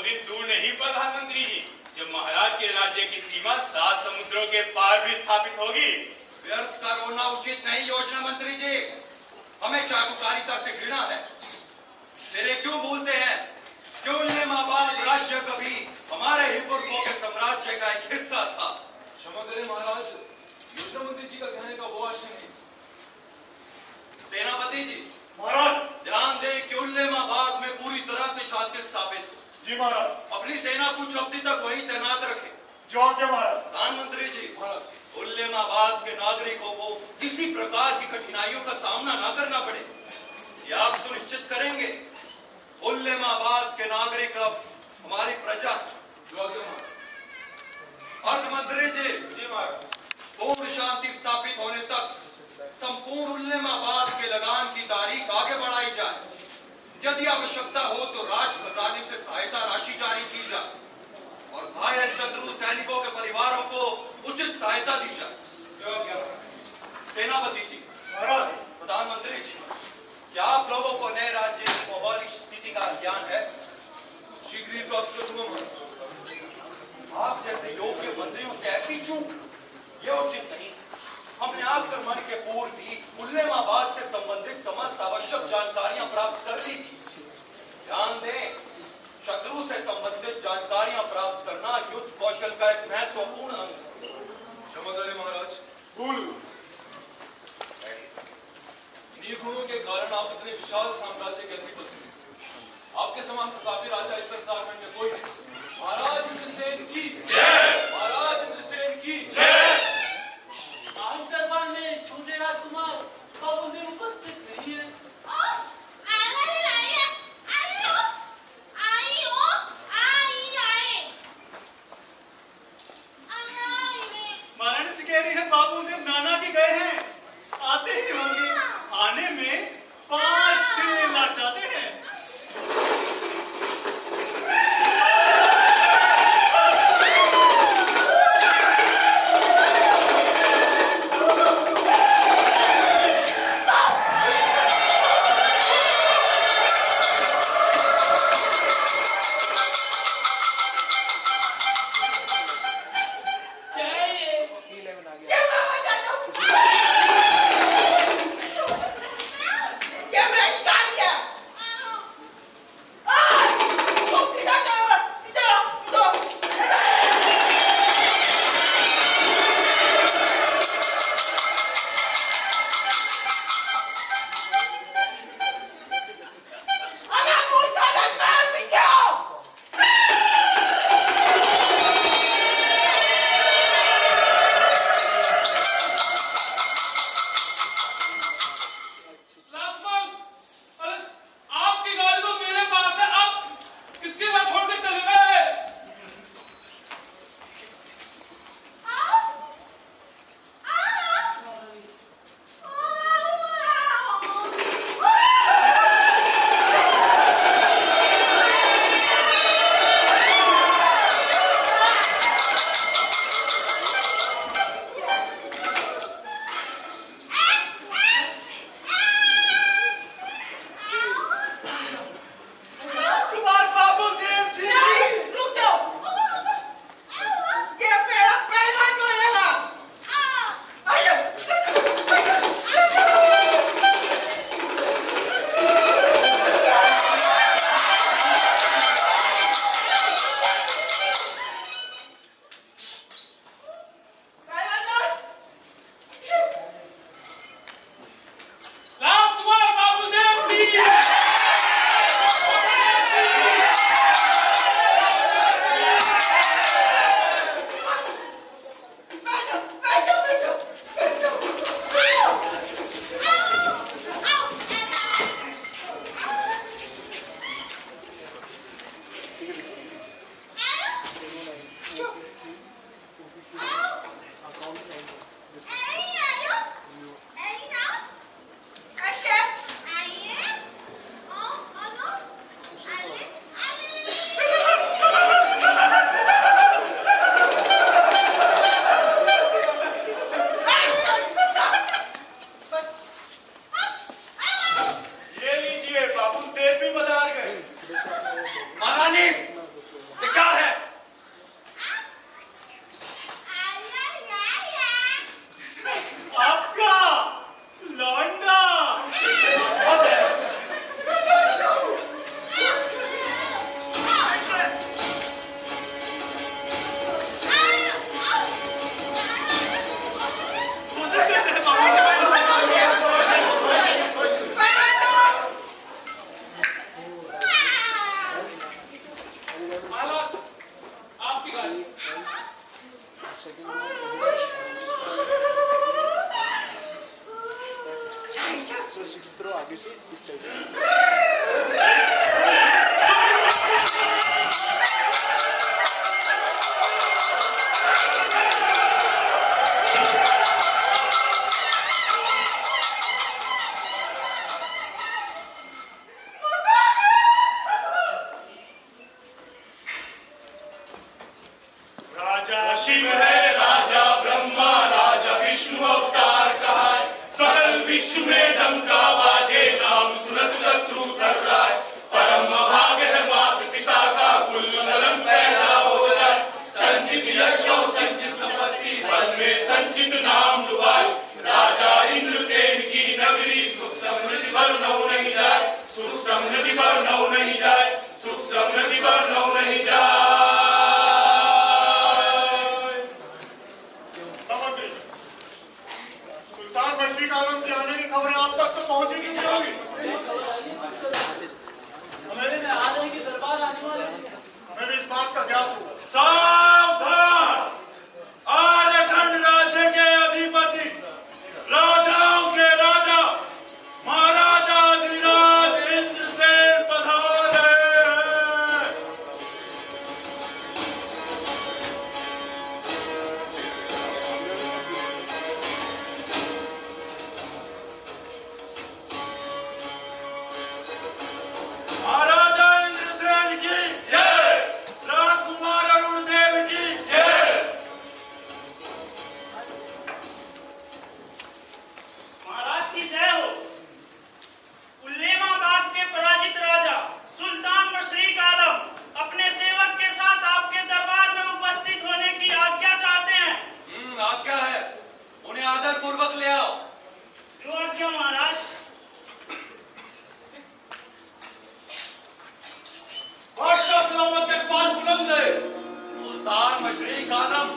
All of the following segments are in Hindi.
दिन दूर नहीं प्रधानमंत्री जी, जब महाराज के राज्य की सीमा 7 समुद्रों के पार भी स्थापित होगी। व्यर्थ का रोना उचित नहीं योजना मंत्री जी, हमें चाटुकारिता से घृणा है। तेरे क्यों भूलते हैं क्यों निजामाबाद राज्य कभी हमारे हिपुरकों के साम्राज्य का एक हिस्सा था। क्षमा करें महाराज, योजना मंत्री जी का कहने का वो आशय नहीं। सेनापति जी महाराज। ध्यान दे कि उल्लेमाबाद में पूरी तरह से शांति स्थापित हो। जी महाराज। अपनी सेना कुछ अवधि तक वहीं तैनात रखे। जो आज्ञा महाराज। प्रधानमंत्री जी उल्लेमाबाद के नागरिकों को किसी प्रकार की कठिनाइयों का सामना न करना पड़े, यह आप सुनिश्चित करेंगे। उल्लेमाबाद के नागरिक अब हमारी प्रजा। जो आज्ञा महाराज। अर्थमंत्री जी पूर्ण शांति स्थापित होने तक संपूर्ण उल्लेमाबाद के लगान की तारीख आगे बढ़ाई जाए। यदि आवश्यकता हो तो राज खजाने से सहायता राशि जारी की जाए और घायल शत्रु सैनिकों के परिवारों को उचित सहायता दी जाए। सेनापति जी प्रधानमंत्री जी, क्या आप लोगों को नए राज्य की भौगोलिक स्थिति का ज्ञान है? शीघ्र ही प्राप्त करूंगा। आप जैसे योग्य मंत्रियों से ऐसी चूक ये उचित नहीं। हमने आक्रमण के पूर्व भी उल्लेमाबाद से संबंधित समस्त आवश्यक जानकारियां प्राप्त कर ली थी। ध्यान दें, शत्रु से संबंधित जानकारियां प्राप्त करना युद्ध कौशल का एक महत्वपूर्ण अंग है। क्षमा करें महाराज। इन्हीं गुणों के कारण आप इतने विशाल साम्राज्य के अधिपति हैं। आपके समान प्रतापी राजा इस संसार में कोई नहीं। महाराज इंद्रसेन की जय। महाराज इंद्रसेन की जय। आज दरबार में छोटे राजकुमार बाबूजी उपस्थित नहीं है। महारानी से कह रही है बाबूदेव नाना जी गए हैं, आते ही होंगे। आने में 5 दिन लग जाते हैं। राजा शिव है, राजा ब्रह्मा, राजा विष्णु अवतार कहा है। सकल विश्व में डंका बाजे, नाम सुनत शत्रु थर्राए। परम अभाग है मात पिता का, कुल नरम पैदा हो जाए। संचित यश और संचित संपत्ति, फल में संचित नाम डुबाए। राजा इंद्रसेन की नगरी, सुख समृद्धि पर नौ नहीं जाए। सुख समृद्धि पर नौ नहीं जाए। सुख समृद्धि पर नौ नहीं जाए। सुल्तान मशरिक आलम के आने की खबरें आप तक तो पहुंची क्यों नहीं होगी? मेरे आने के दरबार आने वाले हैं। मैं भी इस बात का ज्ञात हूँ। सावधान! आर्यखंड राज्य के अधिपति, राजाओं के राजा, महाराजा अधिराज इंद्रसेन पधारे हैं। महाराजा इंद्रसेन की जय, राजकुमार अरुणदेव की जय। महाराज की जय हो। उल्लेमाबाद के पराजित राजा सुल्तान मशरिक आलम अपने सेवक के साथ आपके दरबार में उपस्थित होने की आज्ञा चाहते हैं। आज्ञा है, उन्हें आदर पूर्वक ले आओ। जो आज्ञा महाराज। बादशाह सलामत के पांच बुलंद रहे। सुल्तान मशरिक आलम,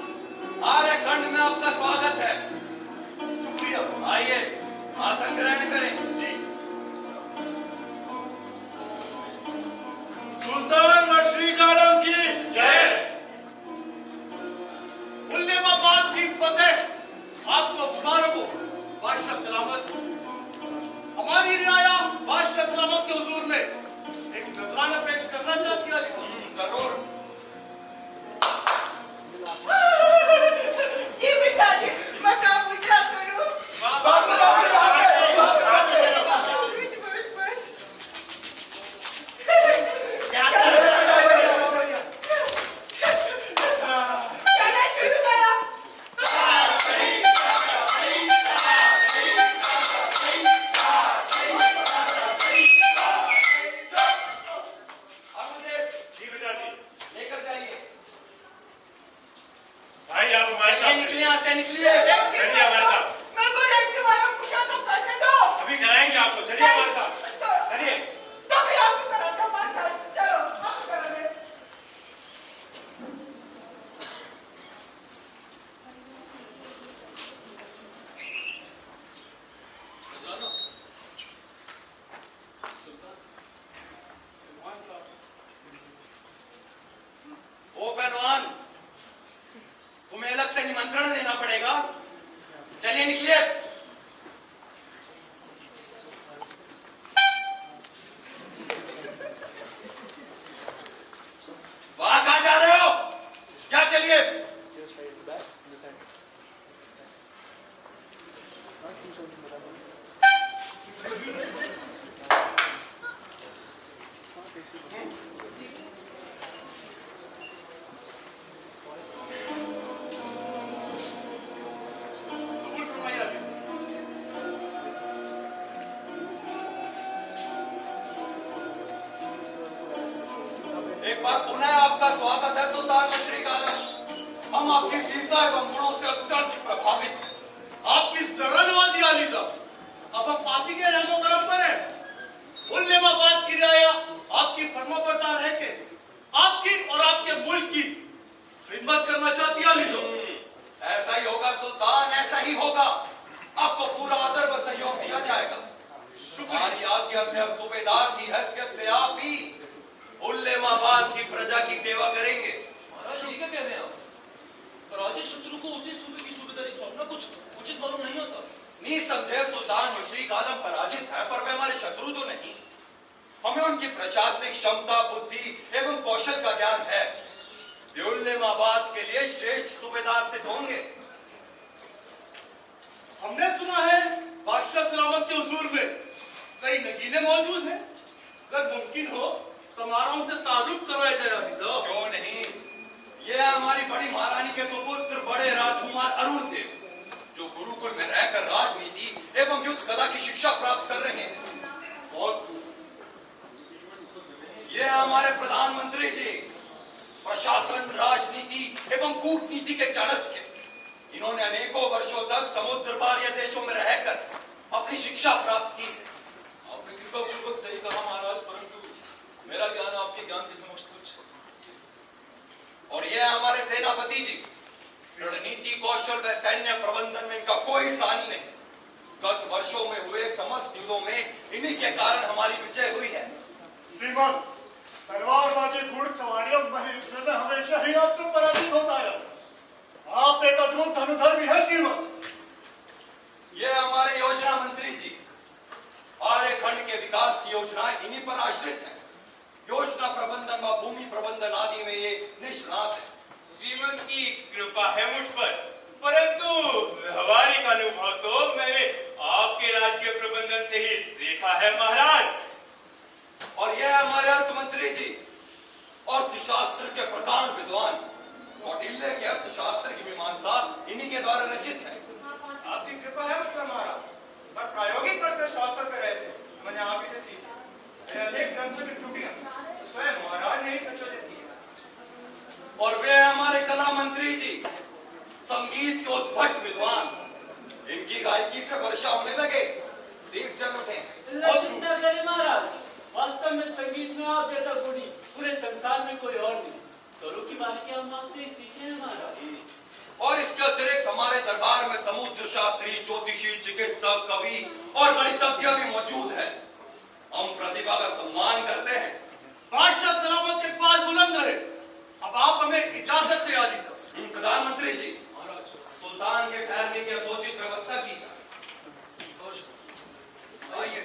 आर्यखंड में आपका स्वागत है। शुक्रिया। आइए, आसन ग्रहण करें। जी। सुल्तान मशरिक आलम की जय। उल्लेमाबाद की फतेह आपको मुबारक हो। बादशाह सलामत, हमारी रियाया बादशाह सलामत के हुजूर में एक नजराना पेश करना चाहती है। जरूर। जी पिताजी, मैं काम पूछना करूं? कहना शुरू करो। अरुणदेव, जी पिताजी। लेकर जाइए। भाई आप हमारे चलिए, साथ निकलिए, यहाँ से निकलिए। चलिए हमारे साथ। मैं बोला कि तुम्हारा पूछा तो करने दो। अभी कराएंगे आपको, चलिए हमारे साथ। चलिए। तो फिर आपको कराना हमारे साथ। चलो, आप करोगे। ओ पहलवान, तुम्हें अलग से निमंत्रण देना पड़ेगा। चलिए, निकलिए। वहां कहाँ जा रहे हो? क्या चलिए। कबूल फरमाइए अभी। एक बार पुनः आपका स्वागत है सुल्तान मशरिक आलम। हम आपकी वीरता एवं गुणों से अत्यंत प्रभावित हैं। आपकी जरा नवाजी आली साहब। अब हम पापी के रहमो करम पर हैं। उल्लेमाबाद की रियाया आपकी फरमाबरदार है कि आपकी और आपके मुल्क की खिदमत करना चाहती है आली साहब। ऐसा ही होगा सुल्तान, ऐसा ही होगा। आपको पूरा आदर व सहयोग दिया जाएगा। हमारी आज्ञा से हम सूबेदार की हैसियत से आप ही उल्लेमाबाद की प्रजा की सेवा करेंगे। महाराज ये क्या कह रहे हैं आप? राजा शत्रु को उसी सूबे की सूबेदारी सौंपना कुछ उचित मालूम नहीं होता। निसंदेह सुल्तान मुशरिक आलम पराजित है, पर वे हमारे शत्रु तो नहीं। हमें उनकी प्रशासनिक क्षमता, बुद्धि एवं कौशल का ज्ञान है। वे उल्लेमाबाद के लिए श्रेष्ठ सूबेदार सिद्ध होंगे। हमने सुना है बादशाह सलामत के हुजूर में कई नगीने मौजूद हैं। अगर मुमकिन हो तो हमारा उनसे तारुफ कराया जाए अली साहब। क्यों नहीं? यह हमारी बड़ी महारानी के सुपुत्र बड़े राजकुमार अरुण देव, जो गुरुकुल में रहकर राजनीति एवं युद्ध कला की शिक्षा प्राप्त कर रहे हैं। बहुत ये हमारे प्रधानमंत्री जी, प्रशासन, राजनीति एवं कूटनीति के चाणक्य। इन्होंने अनेकों वर्षों तक समुद्र पार देशों में रहकर अपनी शिक्षा प्राप्त की। आपने किस्सा बिल्कुल सही कहा महाराज, परंतु मेरा ज्ञान आपके ज्ञान के समक्ष तुच्छ है। और ये हमारे सेनापति जी, रणनीति, कौशल व सैन्य प्रबंधन में इनका कोई सानी नहीं। गत वर्षों में हुए समस्त युद्धों में इन्हीं के कारण हमारी विजय हुई है। श्रीमान, तलवारबाजी, घुड़सवारी और महायुद्ध में हमेशा ही आपसे पराजित होता है। आप एक अद्भुत धनुधर्मी है श्रीमान। ये हमारे योजना मंत्री जी, आर्यखंड के विकास की योजनाएं इन्हीं पर आश्रित है। योजना प्रबंधन व भूमि प्रबंधन आदि में ये निष्णात है। श्रीमंत की कृपा है मुझ पर, परंतु व्यवहारिक अनुभव तो मैंने आपके राज्य के प्रबंधन से ही सीखा है महाराज। और यह हमारे अर्थ मंत्री जी, अर्थशास्त्र के प्रधान विद्वान, कौटिल्य के अर्थशास्त्र की मीमांसा इन्हीं के द्वारा रचित है। आपकी कृपा है मुझ पर महाराज, पर प्रायोगिक अर्थशास्त्र पर ऐसे मैंने आप ही से सीखा। मेरे अनेक ग्रंथों की त्रुटियां स्वयं महाराज ने ही संशोधित की है। और वे हमारे कला मंत्री जी, संगीत के उद्भट विद्वान। इनकी गायकी से वर्षा होने लगे, तीर्थ जल उठे। चिंता करें महाराज, वास्तव में संगीत में आप जैसा गुणी पूरे संसार में कोई और नहीं। करो की बारीकियां हम आपसे ही सीखे हैं महाराज। और इसके अतिरिक्त हमारे दरबार में समुद्र शास्त्री, ज्योतिषी, चिकित्सक, कवि और गणितज्ञ भी मौजूद है। हम प्रतिभा का सम्मान करते हैं। बादशाह सलामत के पास बुलंद रहे। अब आप हमें इजाजत दे अली साहब। प्रधानमंत्री जी, सुल्तान के ठहरने की यथोचित व्यवस्था की जाए। आइए।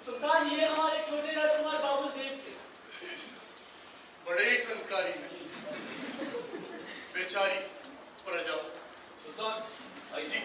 सुल्तान, ये हमारे छोटे राजकुमार बाबू देव थे। बड़े ही संस्कारी हैं। बेचारी प्रजा। सुल्तान, आइए। जी